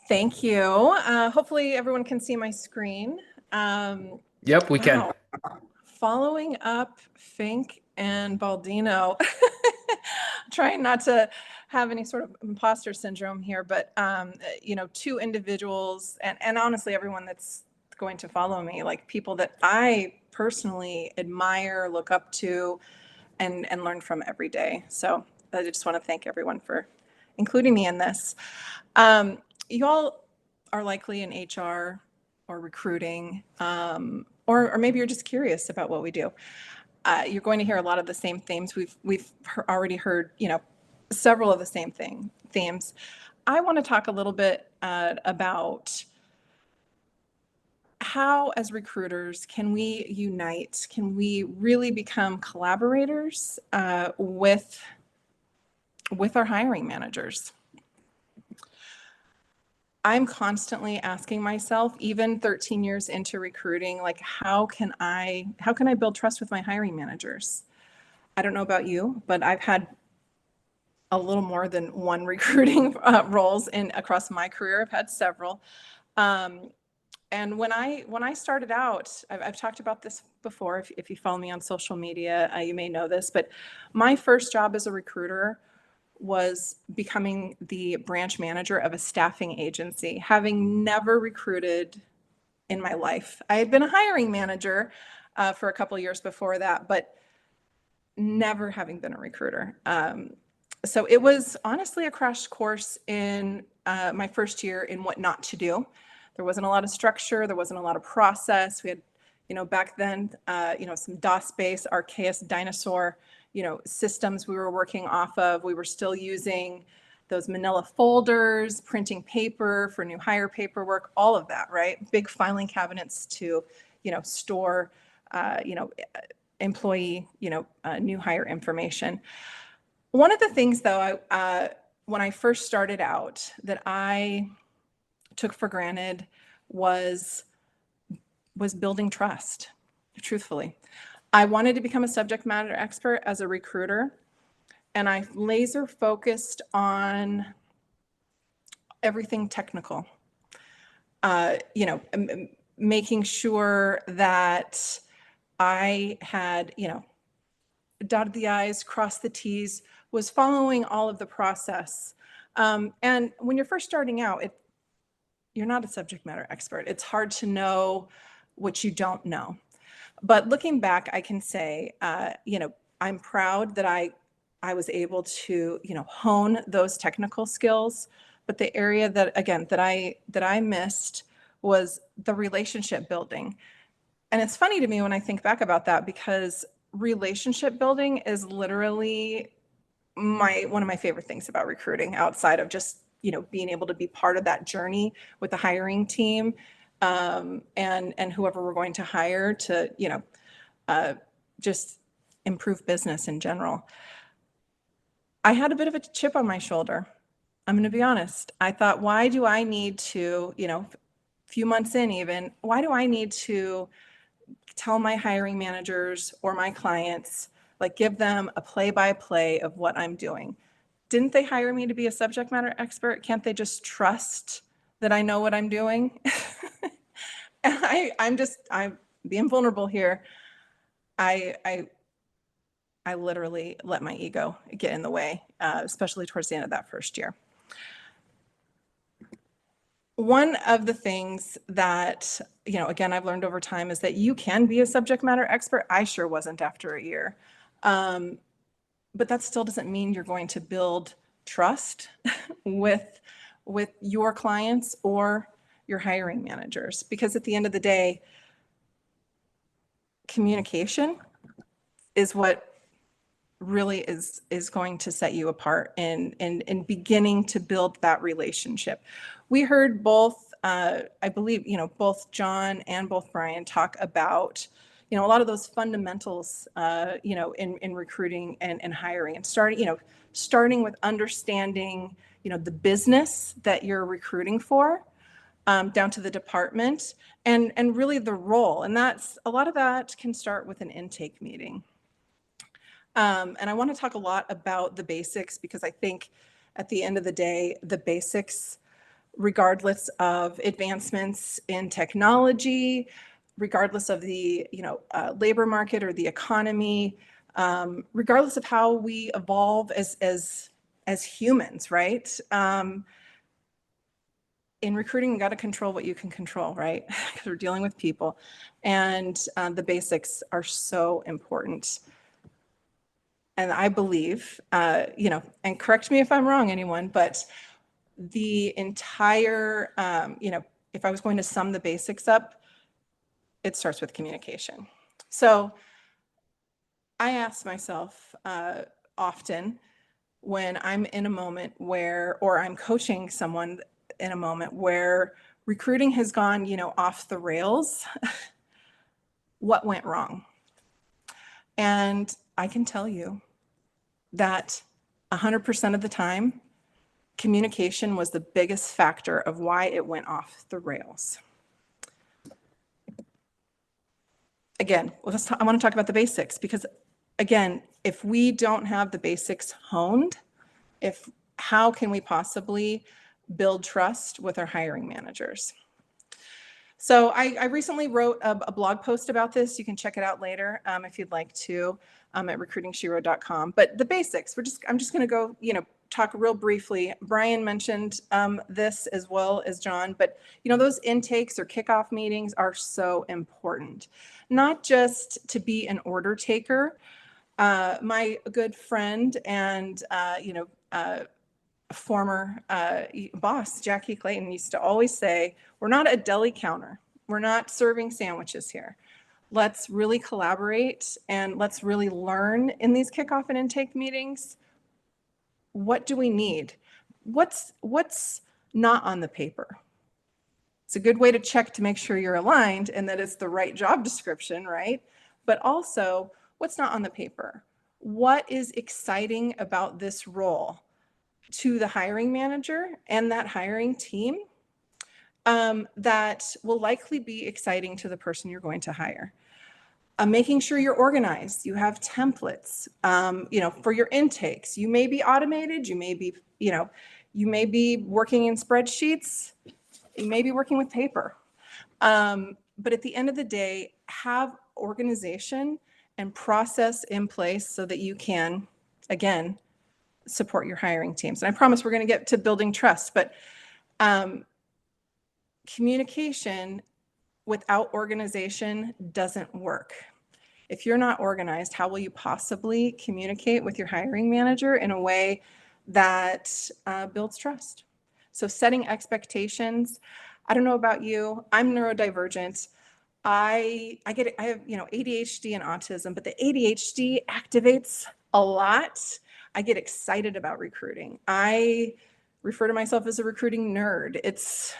Thank you. Hopefully everyone can see my screen. Yep, we can. Wow. Following up Fink and Baldino. Trying not to have any sort of imposter syndrome here, but two individuals and honestly everyone that's going to follow me, like people that I personally admire, look up to, and learn from every day. So I just want to thank everyone for including me in this. You all are likely in HR or recruiting, or maybe you're just curious about what we do. You're going to hear a lot of the same themes. We've already heard, several of the same themes. I want to talk a little bit about how, as recruiters, can we unite? Can we really become collaborators with our hiring managers? I'm constantly asking myself, even 13 years into recruiting, like how can I build trust with my hiring managers? I don't know about you, but I've had a little more than one recruiting roles across my career. I've had several. And when I started out, I've talked about this before. If you follow me on social media, you may know this, but my first job as a recruiter was becoming the branch manager of a staffing agency, having never recruited in my life. I had been a hiring manager for a couple of years before that, but never having been a recruiter. So it was honestly a crash course in my first year in what not to do. There wasn't a lot of structure. There wasn't a lot of process. We had, back then, some DOS-based, archaic dinosaur, systems we were working off of. We were still using those manila folders, printing paper for new hire paperwork, all of that, right? Big filing cabinets to, store, employee, new hire information. One of the things, though, when I first started out that I took for granted was building trust, truthfully. I wanted to become a subject matter expert as a recruiter, and I laser focused on everything technical. Making sure that I had, dotted the I's, crossed the T's, was following all of the process. And when you're first starting out, you're not a subject matter expert. It's hard to know what you don't know. But looking back, I can say, I'm proud that I was able to, hone those technical skills. But the area that, again, that I missed was the relationship building. And it's funny to me when I think back about that, because relationship building is literally one of my favorite things about recruiting, outside of just, being able to be part of that journey with the hiring team, and whoever we're going to hire to, just improve business in general. I had a bit of a chip on my shoulder. I'm going to be honest. I thought, why do I need to, a few months in even, why do I need to tell my hiring managers or my clients, like give them a play-by-play of what I'm doing? Didn't they hire me to be a subject matter expert? Can't they just trust that I know what I'm doing? And I'm being vulnerable here. I literally let my ego get in the way, especially towards the end of that first year. One of the things that, again, I've learned over time is that you can be a subject matter expert. I sure wasn't after a year. But that still doesn't mean you're going to build trust with your clients or your hiring managers, because at the end of the day, communication is what really is going to set you apart in beginning to build that relationship. We heard both, I believe, both John and both Brian talk about, a lot of those fundamentals, in recruiting and hiring, and starting with understanding, the business that you're recruiting for, down to the department, and really the role. And that's a lot of that can start with an intake meeting. And I want to talk a lot about the basics because I think at the end of the day, the basics, regardless of advancements in technology, regardless of the labor market or the economy, regardless of how we evolve as humans, right? In recruiting, you got to control what you can control, right? Because we're dealing with people, and the basics are so important. And I believe, and correct me if I'm wrong, anyone, but the entire, if I was going to sum the basics up, it starts with communication. So I ask myself often when I'm in a moment where, or I'm coaching someone in a moment where recruiting has gone, off the rails, what went wrong? And I can tell you that 100% of the time, communication was the biggest factor of why it went off the rails. Again, I want to talk about the basics because, again, if we don't have the basics honed, how can we possibly build trust with our hiring managers? So I recently wrote a blog post about this. You can check it out later if you'd like to at recruitingshero.com. But the basics, I'm just going to go, talk real briefly. Brian mentioned this as well as John, but those intakes or kickoff meetings are so important, not just to be an order taker. My good friend and former boss, Jackie Clayton, used to always say, we're not a deli counter. We're not serving sandwiches here. Let's really collaborate and let's really learn in these kickoff and intake meetings. What do we need? What's not on the paper? It's a good way to check to make sure you're aligned and that it's the right job description, right? But also, what's not on the paper? What is exciting about this role to the hiring manager and that hiring team that will likely be exciting to the person you're going to hire? Making sure you're organized, you have templates, for your intakes. You may be automated, you may be, you may be working in spreadsheets, you may be working with paper. But at the end of the day, have organization and process in place so that you can, again, support your hiring teams. And I promise we're going to get to building trust, but communication without organization doesn't work. If you're not organized, how will you possibly communicate with your hiring manager in a way that builds trust? So setting expectations. I don't know about you. I'm neurodivergent. I have ADHD and autism, but the ADHD activates a lot. I get excited about recruiting. I refer to myself as a recruiting nerd. It's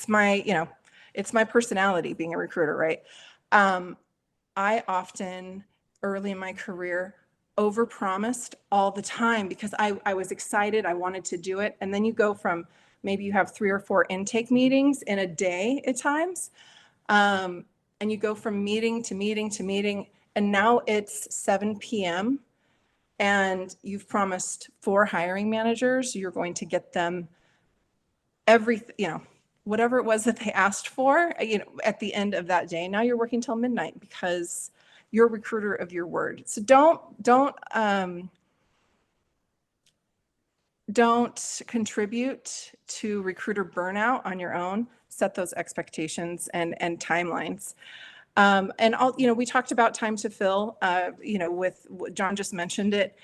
my it's my personality being a recruiter, right? I often early in my career overpromised all the time because I was excited. I wanted to do it. And then you go from maybe you have 3 or 4 intake meetings in a day at times. And you go from meeting to meeting to meeting. And now it's 7 p.m. and you've promised 4 hiring managers. You're going to get them everything, whatever it was that they asked for, at the end of that day. Now you're working till midnight because you're a recruiter of your word. So don't contribute to recruiter burnout on your own. Set those expectations and timelines. And we talked about time to fill, with John just mentioned it.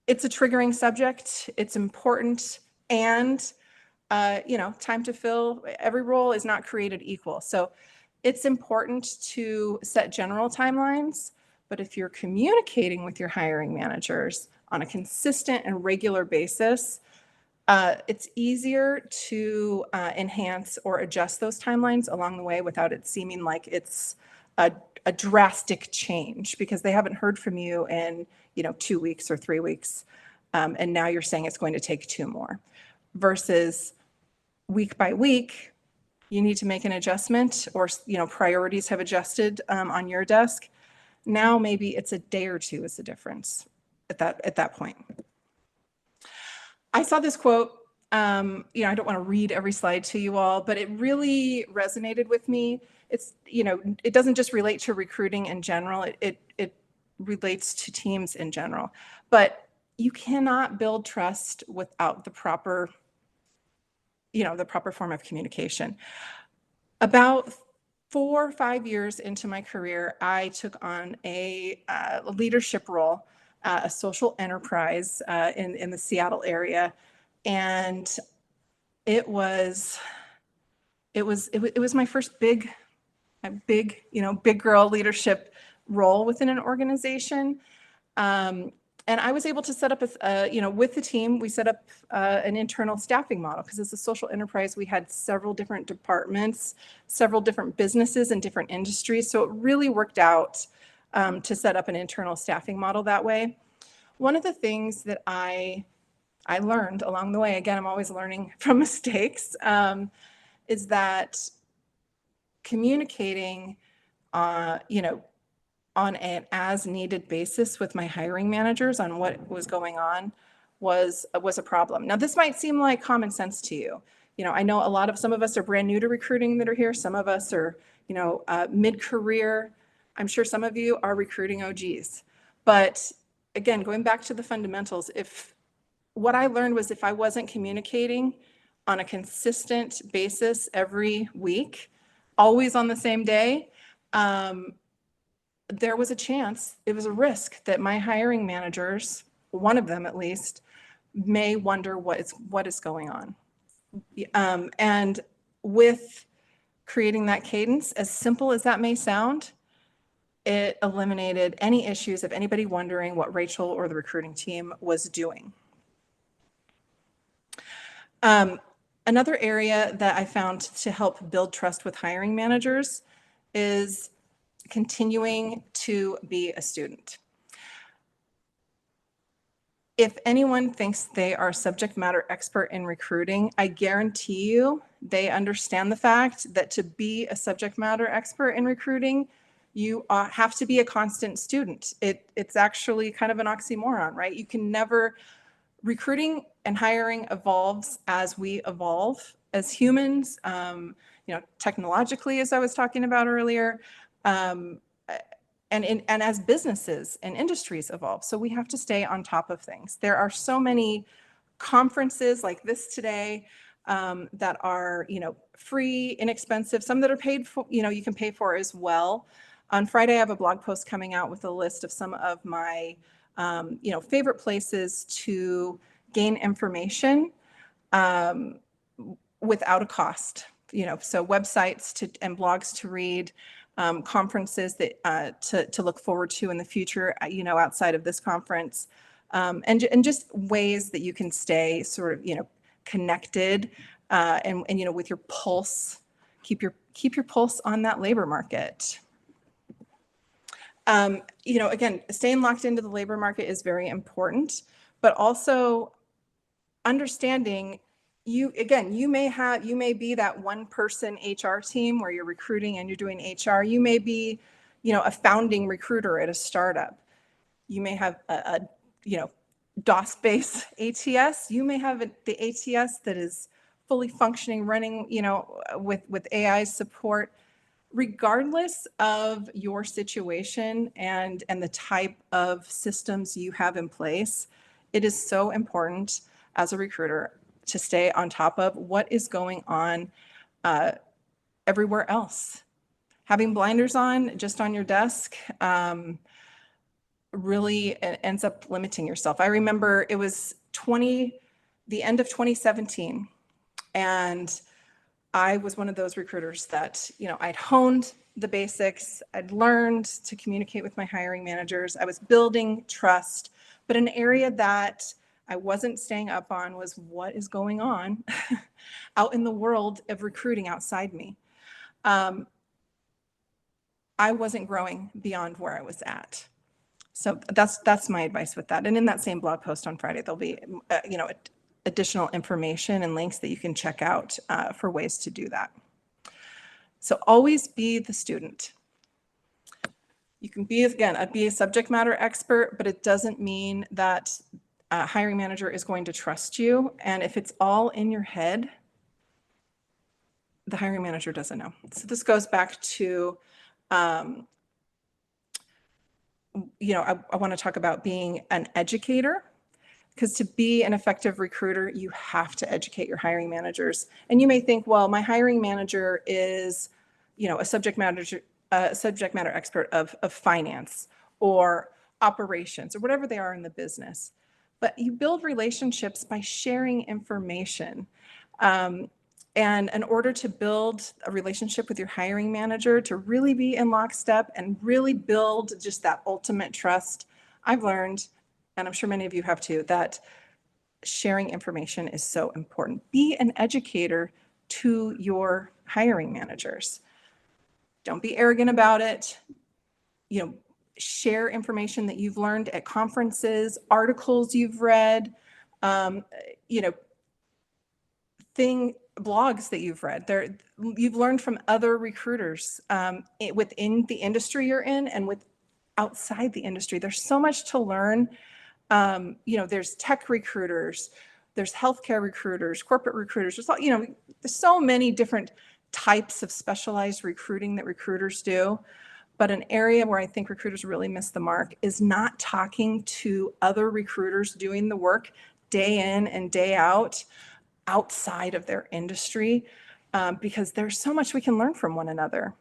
It's a triggering subject. It's important. And time to fill, every role is not created equal. So it's important to set general timelines, but if you're communicating with your hiring managers on a consistent and regular basis, it's easier to enhance or adjust those timelines along the way without it seeming like it's a drastic change because they haven't heard from you in 2 weeks or 3 weeks, and now you're saying it's going to take 2 more versus week by week, you need to make an adjustment or, priorities have adjusted on your desk. Now maybe it's a day or two is the difference at that point. I saw this quote. I don't want to read every slide to you all, but it really resonated with me. It's, it doesn't just relate to recruiting in general. It relates to teams in general, but you cannot build trust without the proper form of communication. About 4 or 5 years into my career, I took on a leadership role, a social enterprise in the Seattle area, and it was my first big girl leadership role within an organization. And I was able to set up with the team, we set up an internal staffing model, because as a social enterprise, we had several different departments, several different businesses in different industries. So it really worked out to set up an internal staffing model that way. One of the things that I learned along the way, again, I'm always learning from mistakes, is that communicating, on an as needed basis with my hiring managers on what was going on was a problem. Now, this might seem like common sense to you. I know some of us are brand new to recruiting that are here. Some of us are, mid-career. I'm sure some of you are recruiting OGs. But again, going back to the fundamentals, what I learned was if I wasn't communicating on a consistent basis every week, always on the same day, there was a chance, it was a risk that my hiring managers, one of them at least, may wonder what is going on. And with creating that cadence, as simple as that may sound, it eliminated any issues of anybody wondering what Rachel or the recruiting team was doing. Another area that I found to help build trust with hiring managers is continuing to be a student. If anyone thinks they are a subject matter expert in recruiting, I guarantee you they understand the fact that to be a subject matter expert in recruiting, you have to be a constant student. It's actually kind of an oxymoron, right? You can never, recruiting and hiring evolves as we evolve as humans, technologically, as I was talking about earlier, and as businesses and industries evolve. So we have to stay on top of things. There are so many conferences like this today that are, free, inexpensive, some that are paid for, you can pay for as well. On Friday, I have a blog post coming out with a list of some of my, favorite places to gain information without a cost. So websites and blogs to read, conferences that to look forward to in the future, outside of this conference, and just ways that you can stay sort of, connected, and with your pulse, keep your pulse on that labor market. Again, staying locked into the labor market is very important, but also understanding you may be that one person HR team where you're recruiting and you're doing HR. You may be, a founding recruiter at a startup. You may have a DOS-based ATS. You may have the ATS that is fully functioning, running, with AI support. Regardless of your situation and the type of systems you have in place, it is so important as a recruiter to stay on top of what is going on everywhere else. Having blinders on just on your desk really ends up limiting yourself. I remember it was the end of 2017, and I was one of those recruiters that, I'd honed the basics. I'd learned to communicate with my hiring managers. I was building trust, but an area that I wasn't staying up on was what is going on out in the world of recruiting outside me. I wasn't growing beyond where I was at. So that's my advice with that. And in that same blog post on Friday, there'll be, additional information and links that you can check out for ways to do that. So always be the student. You can be, again, be a subject matter expert, but it doesn't mean that a hiring manager is going to trust you. And if it's all in your head, the hiring manager doesn't know. So this goes back to, I want to talk about being an educator, because to be an effective recruiter, you have to educate your hiring managers. And you may think, well, my hiring manager is, a subject matter expert of finance or operations or whatever they are in the business. But you build relationships by sharing information. And in order to build a relationship with your hiring manager, to really be in lockstep and really build just that ultimate trust, I've learned, and I'm sure many of you have too, that sharing information is so important. Be an educator to your hiring managers. Don't be arrogant about it. Share information that you've learned at conferences, articles you've read, blogs that you've read. You've learned from other recruiters within the industry you're in and with outside the industry. There's so much to learn. There's tech recruiters, there's healthcare recruiters, corporate recruiters. There's so many different types of specialized recruiting that recruiters do. But an area where I think recruiters really miss the mark is not talking to other recruiters doing the work day in and day out outside of their industry, because there's so much we can learn from one another.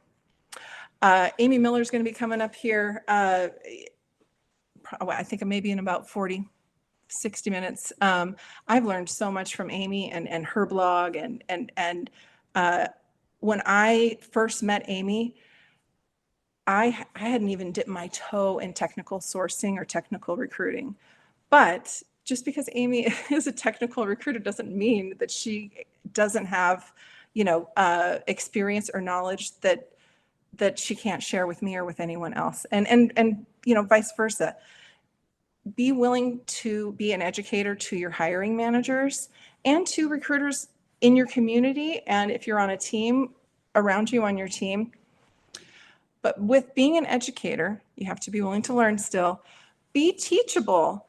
Amy Miller is going to be coming up here. I think maybe in about 60 minutes. I've learned so much from Amy and her blog. And when I first met Amy, I hadn't even dipped my toe in technical sourcing or technical recruiting. But just because Amy is a technical recruiter doesn't mean that she doesn't have, experience or knowledge that she can't share with me or with anyone else. And vice versa. Be willing to be an educator to your hiring managers and to recruiters in your community. And if you're on a team around you on your team, but with being an educator, you have to be willing to learn still. Be teachable.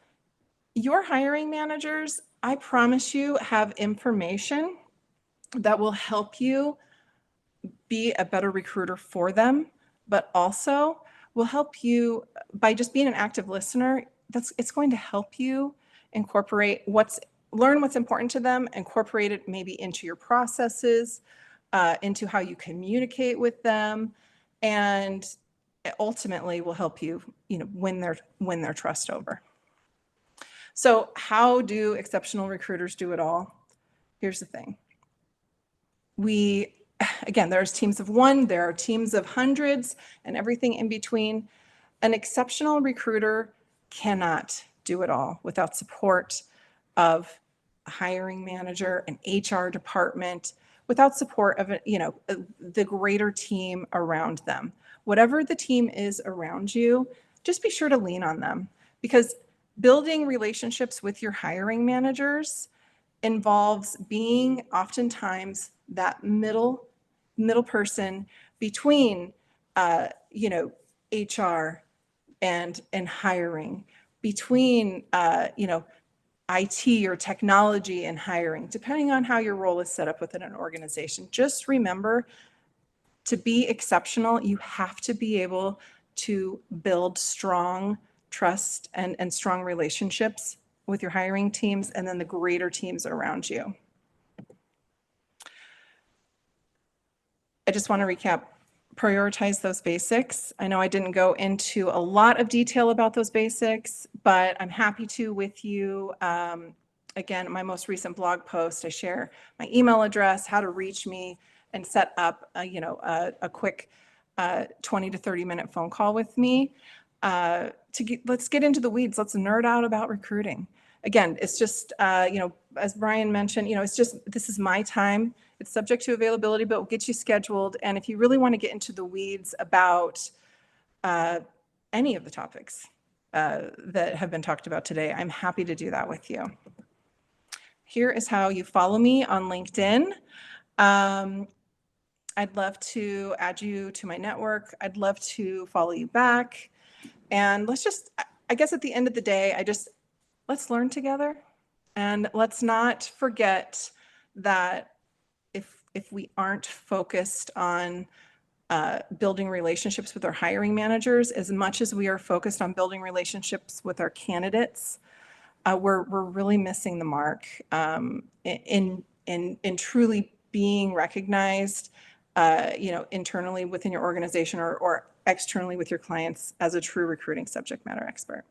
Your hiring managers, I promise you, have information that will help you be a better recruiter for them, but also will help you by just being an active listener. It's going to help you incorporate learn what's important to them, incorporate it maybe into your processes, into how you communicate with them, and it ultimately will help you, win their trust over. So how do exceptional recruiters do it all? Here's the thing. There's teams of one, there are teams of hundreds, and everything in between. An exceptional recruiter cannot do it all without support of a hiring manager, an HR department, without support of the greater team around them. Whatever the team is around you, just be sure to lean on them, because building relationships with your hiring managers involves being oftentimes that middle person between HR and hiring, between IT or technology and hiring, depending on how your role is set up within an organization. Just remember, to be exceptional, you have to be able to build strong trust and strong relationships with your hiring teams and then the greater teams around you. I just want to recap. Prioritize those basics. I know I didn't go into a lot of detail about those basics, but I'm happy to with you. Again, my most recent blog post, I share my email address, how to reach me, and set up a quick 20 to 30 minute phone call with me. Let's get into the weeds. Let's nerd out about recruiting. Again, it's just, as Brian mentioned, this is my time. It's subject to availability, but we'll get you scheduled. And if you really want to get into the weeds about any of the topics that have been talked about today, I'm happy to do that with you. Here is how you follow me on LinkedIn. I'd love to add you to my network. I'd love to follow you back. And let's just, I guess at the end of the day, let's learn together. And let's not forget that if we aren't focused on building relationships with our hiring managers as much as we are focused on building relationships with our candidates, we're really missing the mark in truly being recognized, internally within your organization or externally with your clients as a true recruiting subject matter expert.